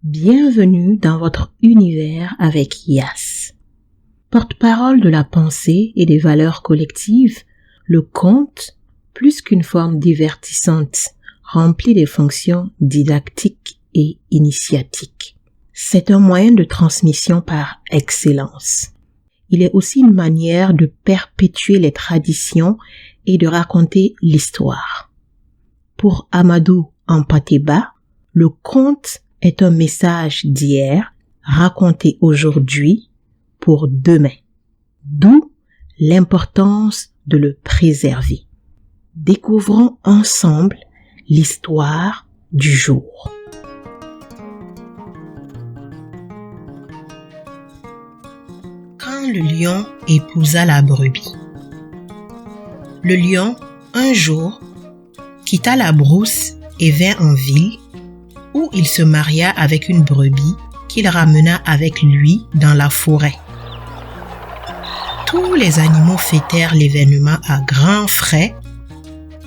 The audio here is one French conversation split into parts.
Bienvenue dans votre univers avec Yas. Porte-parole de la pensée et des valeurs collectives, le conte, plus qu'une forme divertissante, remplit des fonctions didactiques et initiatiques. C'est un moyen de transmission par excellence. Il est aussi une manière de perpétuer les traditions et de raconter l'histoire. Pour Amadou Hampâté-Bâ, le conte est un message d'hier raconté aujourd'hui pour demain, d'où l'importance de le préserver. Découvrons ensemble l'histoire du jour. Quand le lion épousa la brebis. Le lion, un jour, quitta la brousse et vint en ville, où il se maria avec une brebis qu'il ramena avec lui dans la forêt. Tous les animaux fêtèrent l'événement à grands frais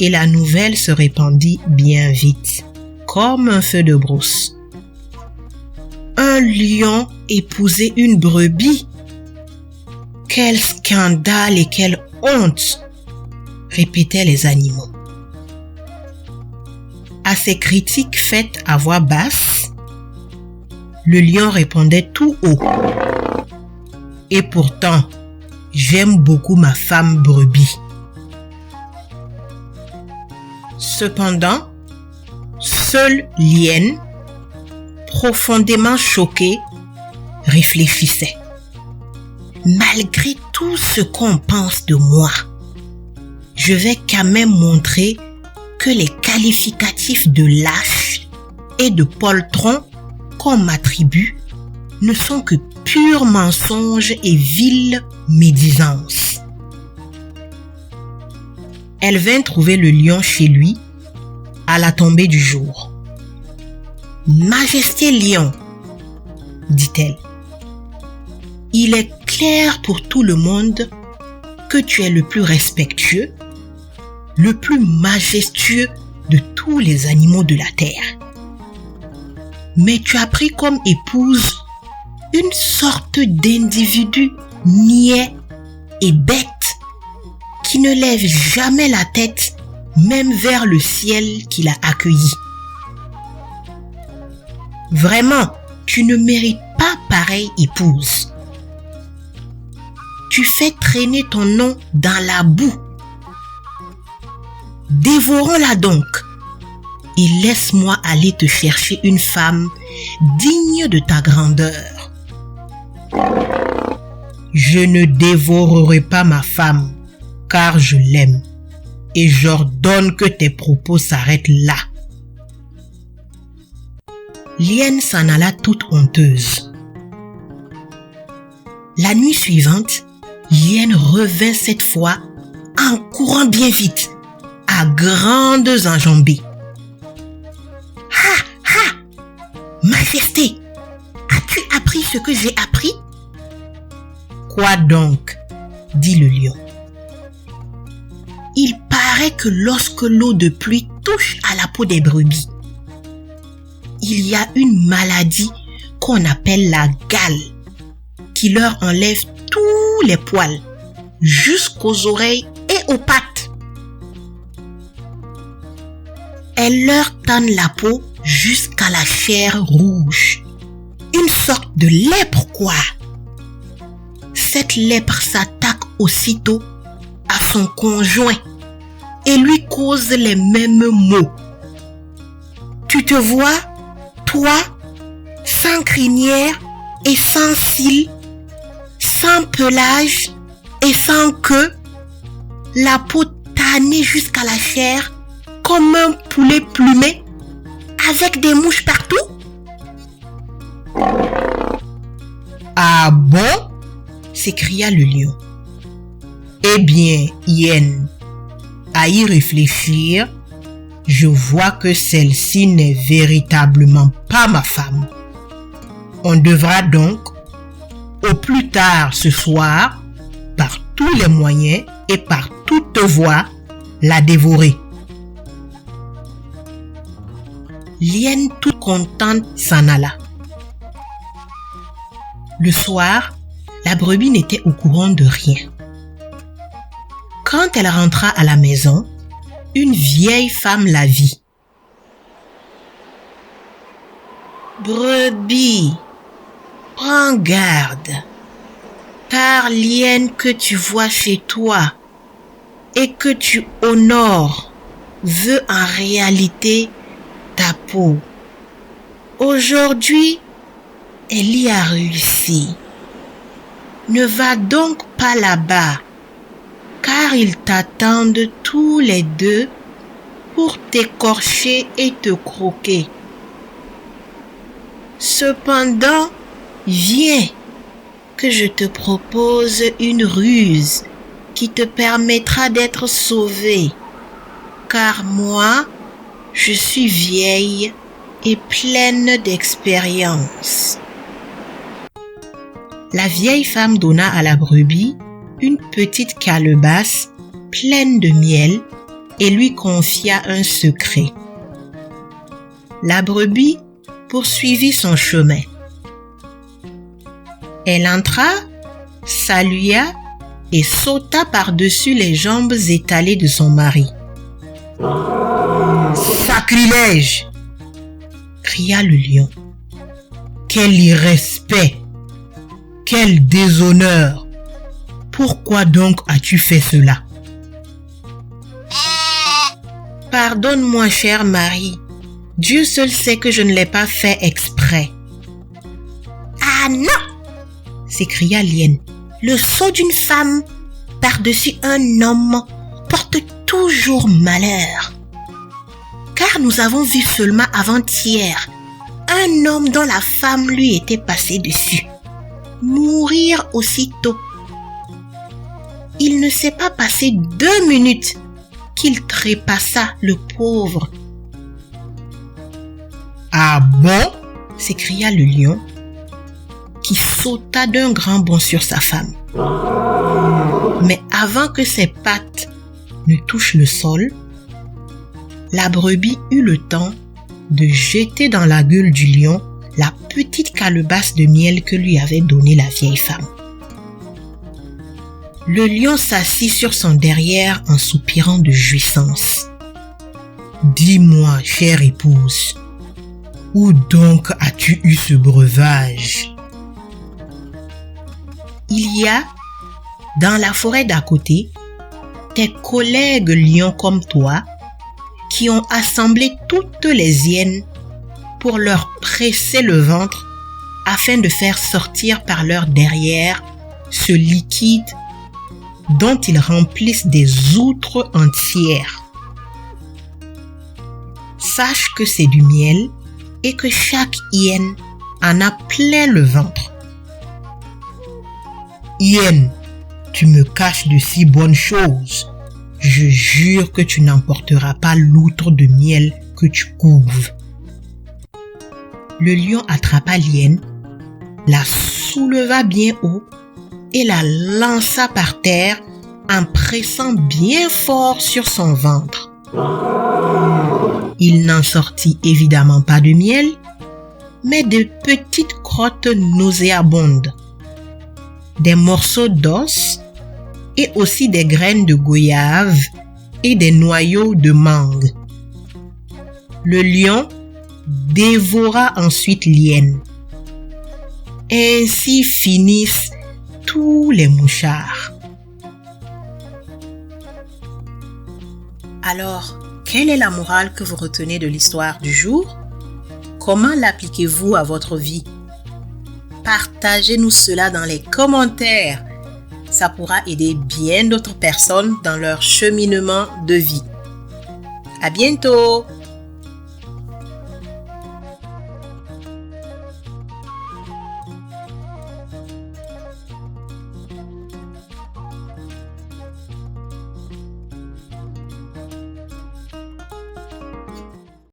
et la nouvelle se répandit bien vite, comme un feu de brousse. Un lion épousait une brebis. Quel scandale et quelle honte! Répétaient les animaux. À ces critiques faites à voix basse, le lion répondait tout haut. Et pourtant, j'aime beaucoup ma femme brebis. Cependant, seule l'hyène, profondément choquée, réfléchissait. Malgré tout ce qu'on pense de moi, je vais quand même montrer que les qualificatifs de lâche et de poltron qu'on m'attribue ne sont que purs mensonges et viles médisances. Elle vint trouver le lion chez lui à la tombée du jour. « Majesté lion, dit-elle, il est clair pour tout le monde que tu es le plus respectueux, le plus majestueux de tous les animaux de la terre. Mais tu as pris comme épouse une sorte d'individu niais et bête qui ne lève jamais la tête même vers le ciel qu'il a accueilli. Vraiment, tu ne mérites pas pareille épouse. Tu fais traîner ton nom dans la boue. Dévorons-la donc et laisse-moi aller te chercher une femme digne de ta grandeur. » « Je ne dévorerai pas ma femme car je l'aime et j'ordonne que tes propos s'arrêtent là. » L'hyène s'en alla toute honteuse. La nuit suivante, l'hyène revint cette fois en courant bien vite, à grandes enjambées. « Ha! Ha! Majesté, as-tu appris ce que j'ai appris? » « Quoi donc? » dit le lion. « Il paraît que lorsque l'eau de pluie touche à la peau des brebis, il y a une maladie qu'on appelle la gale qui leur enlève tous les poils jusqu'aux oreilles et aux pattes. Elle leur tanne la peau jusqu'à la chair rouge. Une sorte de lèpre, quoi. Cette lèpre s'attaque aussitôt à son conjoint et lui cause les mêmes maux. Tu te vois, toi, sans crinière et sans cils, sans pelage et sans queue, la peau tannée jusqu'à la chair comme un poulet plumé avec des mouches partout? Ah bon? S'écria le lion. Eh bien, hyène, à y réfléchir, je vois que celle-ci n'est véritablement pas ma femme. On devra donc, au plus tard ce soir, par tous les moyens et par toute voie, la dévorer. L'hyène toute contente s'en alla. Le soir, la brebis n'était au courant de rien. Quand elle rentra à la maison, une vieille femme la vit. « Brebis, prends garde, car l'hyène que tu vois chez toi et que tu honores veut en réalité ta peau. Aujourd'hui, elle y a réussi. Ne va donc pas là-bas, car ils t'attendent tous les deux pour t'écorcher et te croquer. Cependant, viens, que je te propose une ruse qui te permettra d'être sauvé, car moi, je suis vieille et pleine d'expérience. » La vieille femme donna à la brebis une petite calebasse pleine de miel et lui confia un secret. La brebis poursuivit son chemin. Elle entra, salua et sauta par-dessus les jambes étalées de son mari. « Sacrilège !» cria le lion. « Quel irrespect! Quel déshonneur! Pourquoi donc as-tu fait cela? »« Pardonne-moi, cher mari. Dieu seul sait que je ne l'ai pas fait exprès. »« Ah non !» s'écria l'hyène. « Le sceau d'une femme par-dessus un homme porte toujours malheur. Car nous avons vu seulement avant-hier un homme dont la femme lui était passée dessus mourir aussitôt. Il ne s'est pas passé 2 minutes qu'il trépassa le pauvre. »« Ah bon ?» s'écria le lion, qui sauta d'un grand bond sur sa femme. Mais avant que ses pattes ne touchent le sol, la brebis eut le temps de jeter dans la gueule du lion la petite calebasse de miel que lui avait donnée la vieille femme. Le lion s'assit sur son derrière en soupirant de jouissance. « Dis-moi, chère épouse, où donc as-tu eu ce breuvage? » Il y a, dans la forêt d'à côté, tes collègues lions comme toi qui ont assemblé toutes les hyènes pour leur presser le ventre afin de faire sortir par leur derrière ce liquide dont ils remplissent des outres entières. Sache que c'est du miel et que chaque hyène en a plein le ventre. Hyène, tu me caches de si bonnes choses. Je jure que tu n'emporteras pas l'outre de miel que tu couves. » Le lion attrapa l'hyène, la souleva bien haut et la lança par terre en pressant bien fort sur son ventre. Il n'en sortit évidemment pas de miel, mais de petites crottes nauséabondes, des morceaux d'os et aussi des graines de goyave et des noyaux de mangue. Le lion dévora ensuite l'hyène. Ainsi finissent tous les mouchards. Alors, quelle est la morale que vous retenez de l'histoire du jour? Comment l'appliquez-vous à votre vie? Partagez-nous cela dans les commentaires. Ça pourra aider bien d'autres personnes dans leur cheminement de vie. À bientôt!